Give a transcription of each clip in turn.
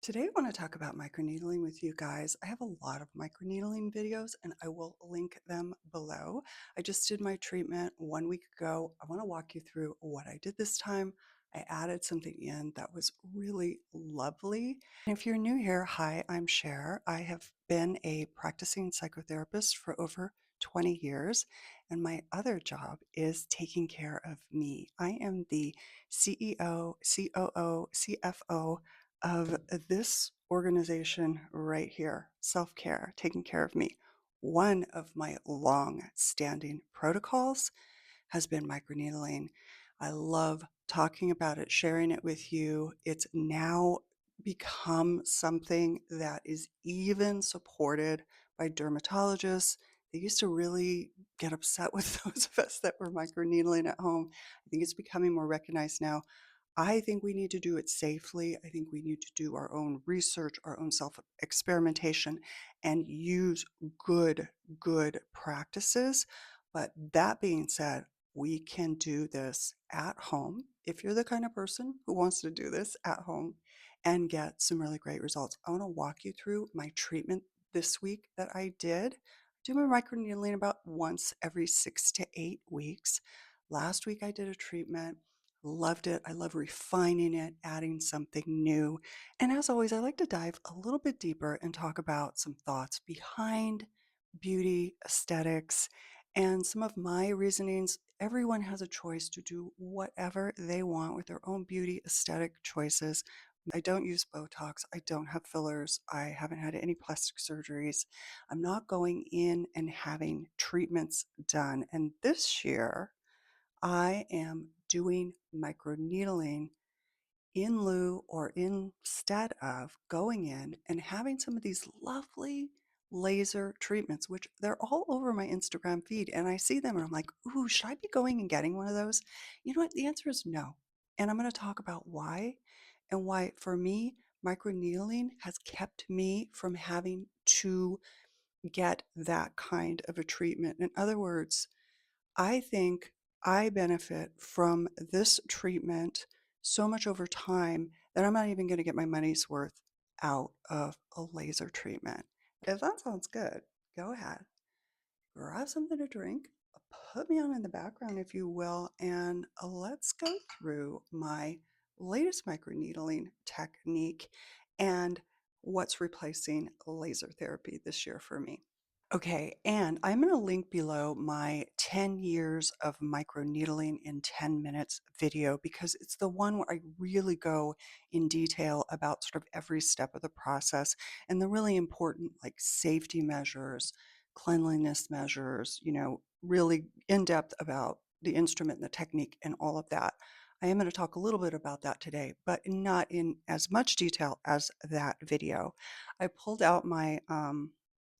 Today, I want to talk about microneedling with you guys. I have a lot of microneedling videos and I will link them below. I just did my treatment 1 week ago. I want to walk you through what I did this time. I added something in that was really lovely. And if you're new here, hi, I'm Cher. I have been a practicing psychotherapist for over 20 years, and my other job is taking care of me. I am the CEO, COO, CFO of this organization right here, self care, taking care of me. One of my long standing protocols has been microneedling. I love talking about it, sharing it with you. It's now become something that is even supported by dermatologists. They used to really get upset with those of us that were microneedling at home. I think it's becoming more recognized now. I think we need to do it safely. I think we need to do our own research, our own self experimentation, and use good practices. But that being said, we can do this at home if you're the kind of person who wants to do this at home and get some really great results. I want to walk you through my treatment this week that I did. I do my microneedling about once every 6 to 8 weeks. Last week I did a treatment. Loved it. I love refining it, adding something new. And as always, I like to dive a little bit deeper and talk about some thoughts behind beauty, aesthetics, and some of my reasonings. Everyone has a choice to do whatever they want with their own beauty aesthetic choices. I don't use Botox. I don't have fillers. I haven't had any plastic surgeries. I'm not going in and having treatments done. And this year, I am doing microneedling in lieu or instead of going in and having some of these lovely laser treatments, which they're all over my Instagram feed. And I see them and I'm like, ooh, should I be going and getting one of those? You know what? The answer is no. And I'm going to talk about why and why, for me, microneedling has kept me from having to get that kind of a treatment. In other words, I think I benefit from this treatment so much over time that I'm not even going to get my money's worth out of a laser treatment. If that sounds good, go ahead, grab something to drink, put me on in the background, if you will, and let's go through my latest microneedling technique and what's replacing laser therapy this year for me. Okay, and I'm going to link below my 10 years of microneedling in 10 minutes video because it's the one where I really go in detail about sort of every step of the process and the really important like safety measures, cleanliness measures, really in depth about the instrument and the technique and all of that. I am going to talk a little bit about that today, but not in as much detail as that video. I pulled out my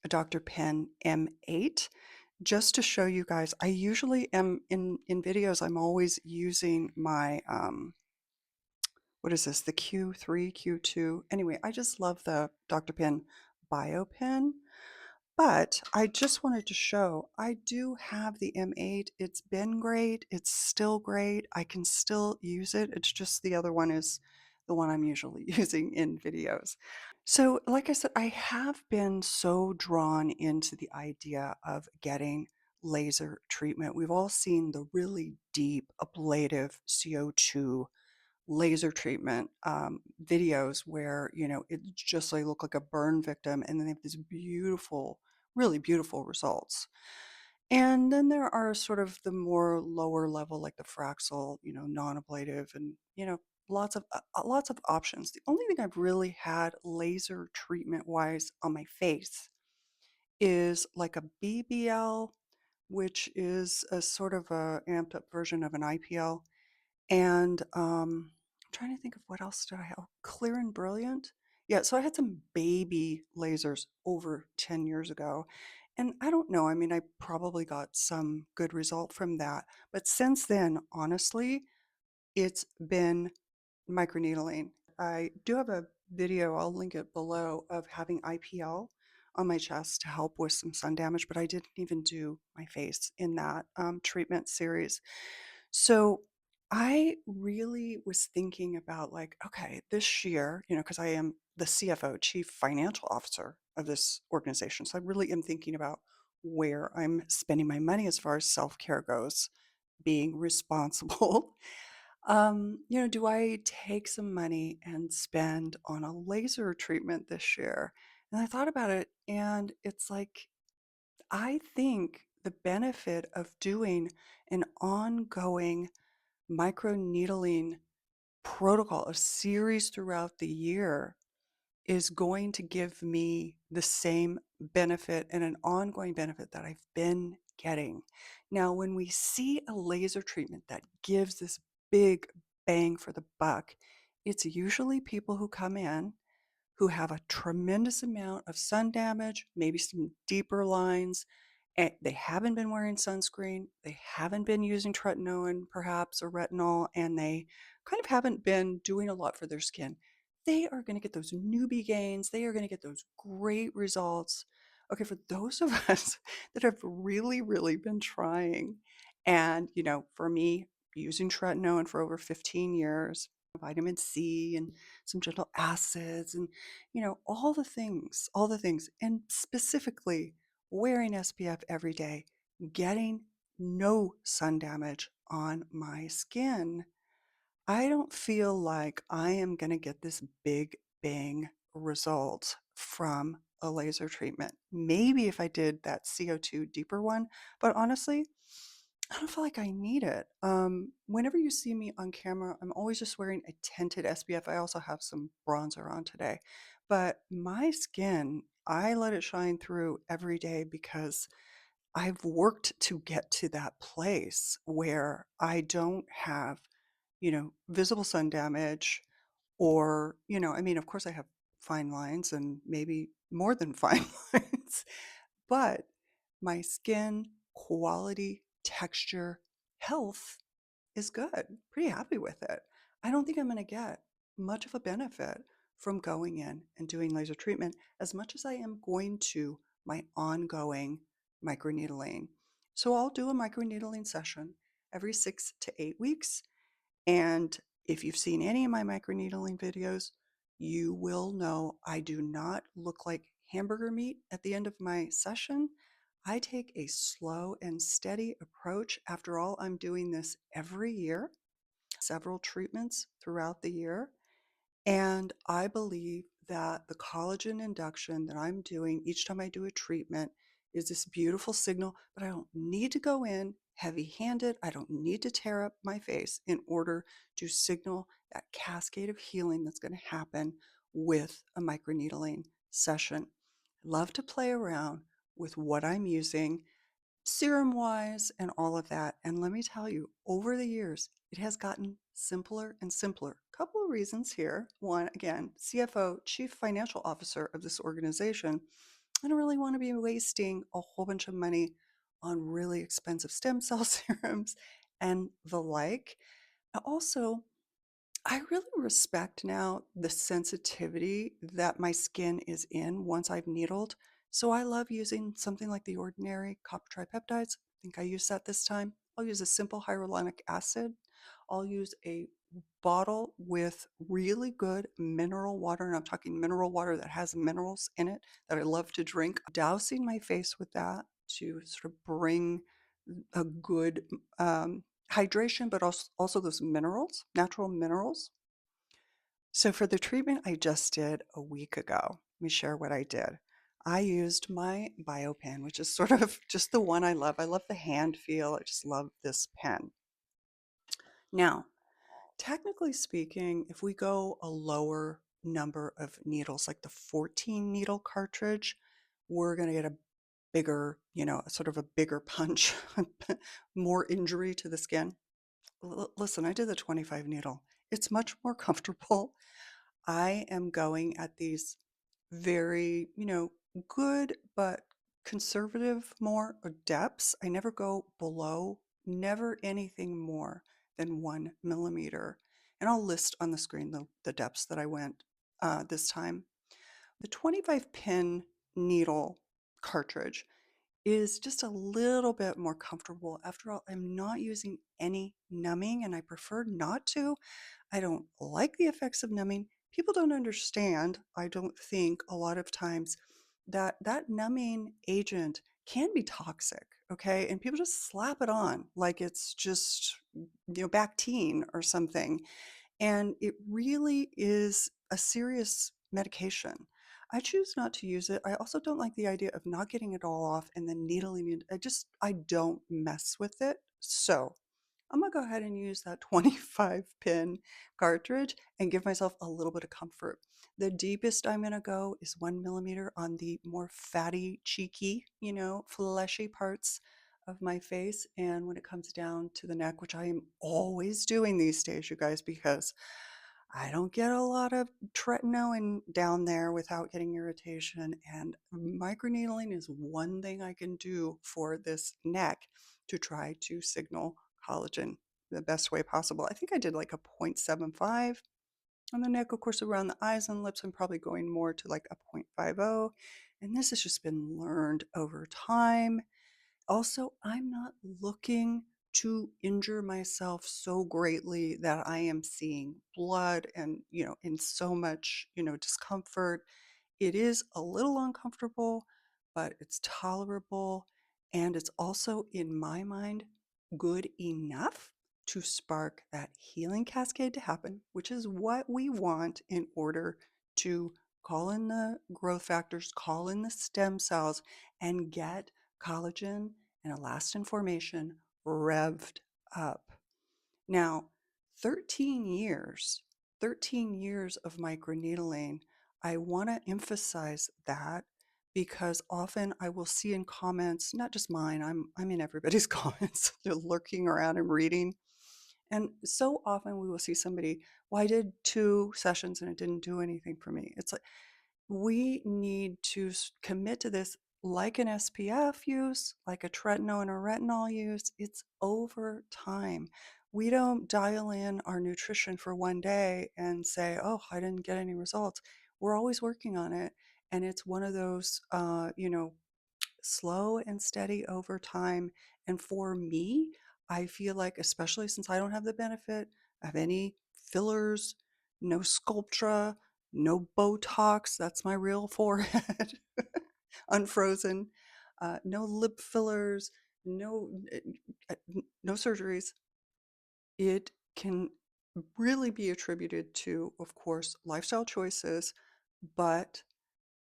a Dr. Pen M8 just to show you guys. I usually am in videos, I'm always using my what is this, the Q3, Q2. Anyway, I just love the Dr. Pen Bio Pen, but I just wanted to show I do have the M8. It's been great. It's still great. I can still use it. It's just the other one is the one I'm usually using in videos. So, like I said, I have been so drawn into the idea of getting laser treatment. We've all seen the really deep ablative CO2 laser treatment videos where, it's just like look like a burn victim, and then they have these beautiful, really beautiful results. And then there are sort of the more lower level, like the Fraxel, non-ablative, and lots of options. The only thing I've really had laser treatment wise on my face is like a BBL, which is a sort of a amped up version of an IPL. And I'm trying to think of what else did I have. Clear and Brilliant. Yeah, so I had some baby lasers over 10 years ago. And I don't know, I mean, I probably got some good result from that. But since then, honestly, it's been microneedling. I do have a video, I'll link it below, of having IPL on my chest to help with some sun damage, but I didn't even do my face in that treatment series. So I really was thinking about like, okay, this year, because I am the CFO, Chief Financial Officer of this organization. So I really am thinking about where I'm spending my money as far as self-care goes, being responsible. Do I take some money and spend on a laser treatment this year? And I thought about it, and it's like, I think the benefit of doing an ongoing microneedling protocol, a series throughout the year, is going to give me the same benefit and an ongoing benefit that I've been getting. Now, when we see a laser treatment that gives this big bang for the buck, it's usually people who come in who have a tremendous amount of sun damage, maybe some deeper lines, and they haven't been wearing sunscreen, they haven't been using tretinoin perhaps or retinol, and they kind of haven't been doing a lot for their skin. They are going to get those newbie gains. They are going to get those great results. Okay, for those of us that have really, really been trying, and for me, using tretinoin for over 15 years, vitamin C and some gentle acids and all the things, and specifically wearing SPF every day, getting no sun damage on my skin. I don't feel like I am going to get this big bang result from a laser treatment. Maybe if I did that CO2 deeper one, but honestly, I don't feel like I need it. Whenever you see me on camera, I'm always just wearing a tinted SPF. I also have some bronzer on today. But my skin, I let it shine through every day because I've worked to get to that place where I don't have, visible sun damage or, I mean, of course I have fine lines and maybe more than fine lines, but my skin quality, texture, health is good. Pretty happy with it. I don't think I'm going to get much of a benefit from going in and doing laser treatment as much as I am going to my ongoing microneedling. So I'll do a microneedling session every 6 to 8 weeks. And if you've seen any of my microneedling videos, you will know I do not look like hamburger meat at the end of my session. I take a slow and steady approach. After all, I'm doing this every year, several treatments throughout the year. And I believe that the collagen induction that I'm doing each time I do a treatment is this beautiful signal, but I don't need to go in heavy handed. I don't need to tear up my face in order to signal that cascade of healing that's going to happen with a microneedling session. I love to play around with what I'm using serum wise and all of that. And let me tell you, over the years, it has gotten simpler and simpler. Couple of reasons here. One, again, CFO, Chief Financial Officer of this organization. I don't really want to be wasting a whole bunch of money on really expensive stem cell serums and the like. Also, I really respect now the sensitivity that my skin is in once I've needled. So I love using something like the ordinary copper tripeptides. I think I used that this time. I'll use a simple hyaluronic acid. I'll use a bottle with really good mineral water, and I'm talking mineral water that has minerals in it that I love to drink. Dousing my face with that to sort of bring a good hydration, but also those minerals, natural minerals. So for the treatment I just did a week ago, let me share what I did. I used my bio pen, which is sort of just the one I love. I love the hand feel. I just love this pen. Now, technically speaking, if we go a lower number of needles, like the 14 needle cartridge, we're going to get a bigger, sort of a bigger punch, more injury to the skin. Listen, I did the 25 needle. It's much more comfortable. I am going at these very, good but conservative more depths. I never go below, never anything more than 1 millimeter. And I'll list on the screen the depths that I went this time. The 25 pin needle cartridge is just a little bit more comfortable. After all, I'm not using any numbing and I prefer not to. I don't like the effects of numbing. People don't understand, I don't think, a lot of times that that numbing agent can be toxic, okay? And people just slap it on like it's just, Bactine or something. And it really is a serious medication. I choose not to use it. I also don't like the idea of not getting it all off and then needling it. I don't mess with it. So I'm gonna go ahead and use that 25 pin cartridge and give myself a little bit of comfort. The deepest I'm gonna go is 1 millimeter on the more fatty, cheeky, fleshy parts of my face. And when it comes down to the neck, which I am always doing these days, you guys, because I don't get a lot of tretinoin down there without getting irritation. And microneedling is one thing I can do for this neck to try to signal collagen the best way possible. I think I did like a 0.75 on the neck. Of course, around the eyes and lips, I'm probably going more to like a 0.50. And this has just been learned over time. Also, I'm not looking to injure myself so greatly that I am seeing blood and, in so much, discomfort. It is a little uncomfortable, but it's tolerable. And it's also, in my mind, good enough to spark that healing cascade to happen, which is what we want in order to call in the growth factors, call in the stem cells, and get collagen and elastin formation revved up. Now, 13 years, 13 years of microneedling, I want to emphasize that because often I will see in comments, not just mine, I'm in everybody's comments. They're lurking around and reading. And so often we will see somebody, well, I did 2 sessions and it didn't do anything for me. It's like we need to commit to this like an SPF use, like a tretinoin or retinol use. It's over time. We don't dial in our nutrition for one day and say, oh, I didn't get any results. We're always working on it. And it's one of those, slow and steady over time. And for me, I feel like, especially since I don't have the benefit of any fillers, no Sculptra, no Botox, that's my real forehead, unfrozen, no lip fillers, no, no surgeries. It can really be attributed to, of course, lifestyle choices, but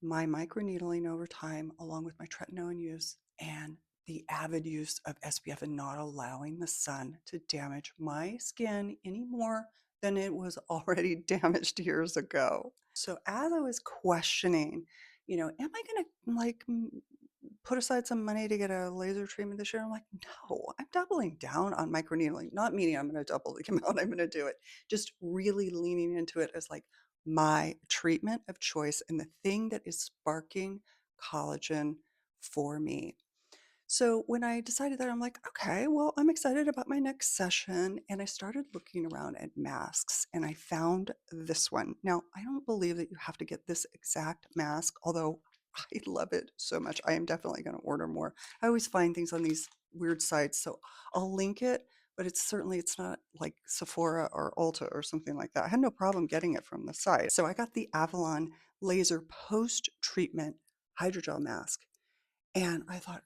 my microneedling over time, along with my tretinoin use and the avid use of SPF and not allowing the sun to damage my skin any more than it was already damaged years ago. So as I was questioning, am I going to put aside some money to get a laser treatment this year? I'm like, no, I'm doubling down on microneedling, not meaning I'm going to double the amount I'm going to do it, just really leaning into it as like my treatment of choice and the thing that is sparking collagen for me. So when I decided that, I'm like, okay, well, I'm excited about my next session. And I started looking around at masks and I found this one. Now, I don't believe that you have to get this exact mask, although I love it so much. I am definitely going to order more. I always find things on these weird sites, so I'll link it, but it's not like Sephora or Ulta or something like that. I had no problem getting it from the site. So I got the Avalon Laser Post Treatment Hydrogel Mask. And I thought,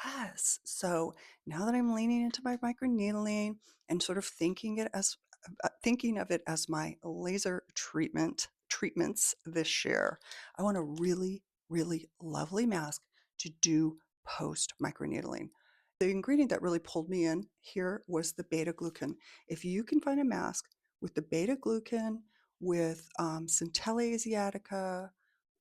yes. So now that I'm leaning into my microneedling and sort of thinking of it as my laser treatments this year, I want a really, really lovely mask to do post microneedling. The ingredient that really pulled me in here was the beta glucan. If you can find a mask with the beta glucan, with Centella asiatica,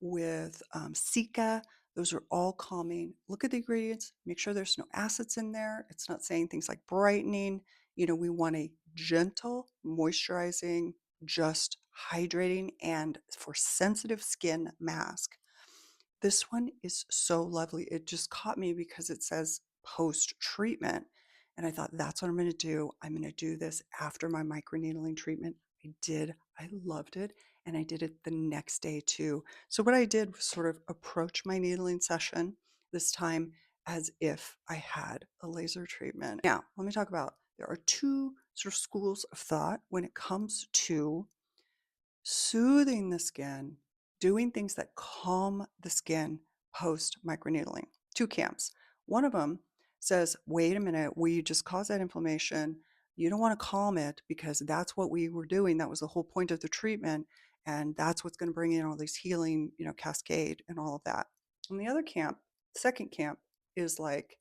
with Cica, those are all calming. Look at the ingredients, make sure there's no acids in there. It's not saying things like brightening. We want a gentle, moisturizing, just hydrating, and for sensitive skin mask. This one is so lovely. It just caught me because it says post treatment. And I thought, that's what I'm going to do. I'm going to do this after my microneedling treatment. I did. I loved it. And I did it the next day too. So what I did was sort of approach my needling session this time as if I had a laser treatment. Now, let me talk about there are two sort of schools of thought when it comes to soothing the skin, doing things that calm the skin post microneedling. Two camps. One of them says, wait a minute, we just caused that inflammation. You don't want to calm it because that's what we were doing. That was the whole point of the treatment. And that's what's going to bring in all these healing, cascade and all of that. And the other camp, second camp, is like,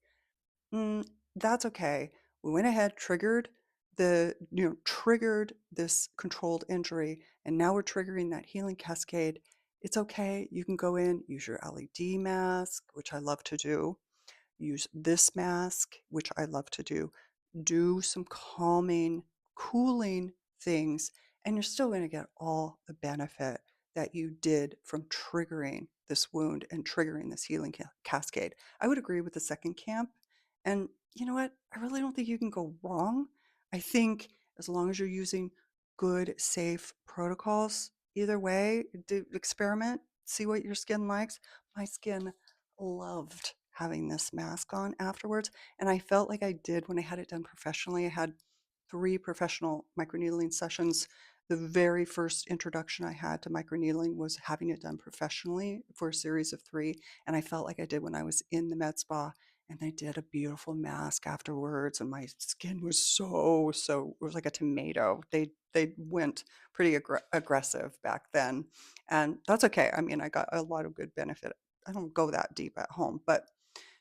Mm, that's okay. We went ahead, triggered this controlled injury, and now we're triggering that healing cascade. It's okay. You can go in, use your LED mask, which I love to do. Use this mask, which I love to do some calming, cooling things, and you're still going to get all the benefit that you did from triggering this wound and triggering this healing cascade. I would agree with the second camp. And you know what? I really don't think you can go wrong. I think as long as you're using good, safe protocols, either way, do experiment, see what your skin likes. My skin loved having this mask on afterwards. And I felt like I did when I had it done professionally. I had 3 professional microneedling sessions. The very first introduction I had to microneedling was having it done professionally for a series of 3, and I felt like I did when I was in the med spa, and they did a beautiful mask afterwards, and my skin was it was like a tomato. They went pretty aggressive back then, and that's okay. I mean, I got a lot of good benefit. I don't go that deep at home, but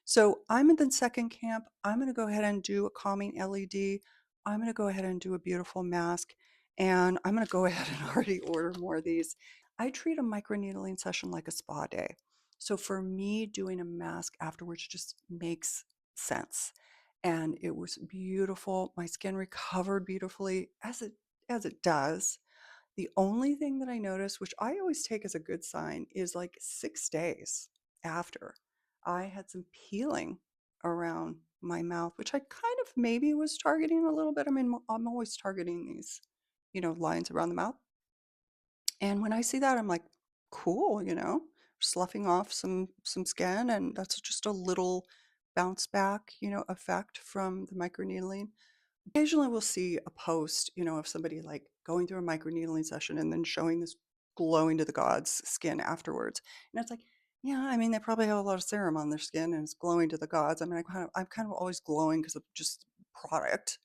so I'm in the second camp. I'm going to go ahead and do a calming LED. I'm going to go ahead and do a beautiful mask. And I'm going to go ahead and already order more of these. I treat a microneedling session like a spa day. So for me, doing a mask afterwards just makes sense. And it was beautiful. My skin recovered beautifully as it does. The only thing that I noticed, which I always take as a good sign, is like 6 days after, I had some peeling around my mouth, which I kind of maybe was targeting a little bit. I mean, I'm always targeting these, lines around the mouth. And when I see that, I'm like, cool, sloughing off some skin, and that's just a little bounce back, effect from the microneedling. Occasionally, we'll see a post, of somebody like going through a microneedling session and then showing this glowing to the gods skin afterwards. And it's like, yeah, I mean, they probably have a lot of serum on their skin and it's glowing to the gods. I mean, I'm kind of always glowing because of just product.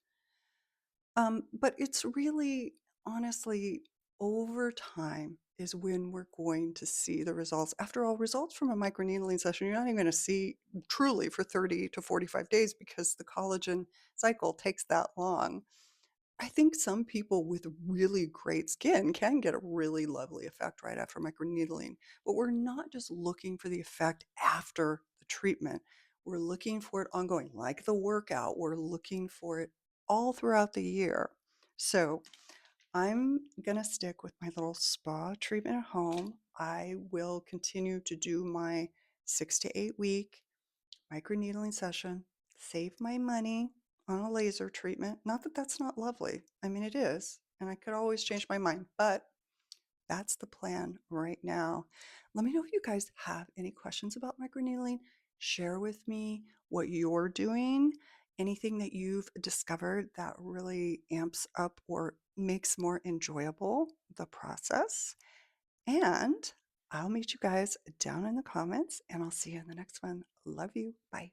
But it's really, honestly, over time is when we're going to see the results. After all, results from a microneedling session, you're not even going to see truly for 30 to 45 days because the collagen cycle takes that long. I think some people with really great skin can get a really lovely effect right after microneedling, but we're not just looking for the effect after the treatment. We're looking for it ongoing, like the workout. We're looking for it all throughout the year. So I'm going to stick with my little spa treatment at home. I will continue to do my 6 to 8 week microneedling session, save my money on a laser treatment. Not that that's not lovely. I mean, it is. And I could always change my mind, but that's the plan right now. Let me know if you guys have any questions about microneedling. Share with me what you're doing, anything that you've discovered that really amps up or makes more enjoyable the process. And I'll meet you guys down in the comments and I'll see you in the next one. Love you. Bye.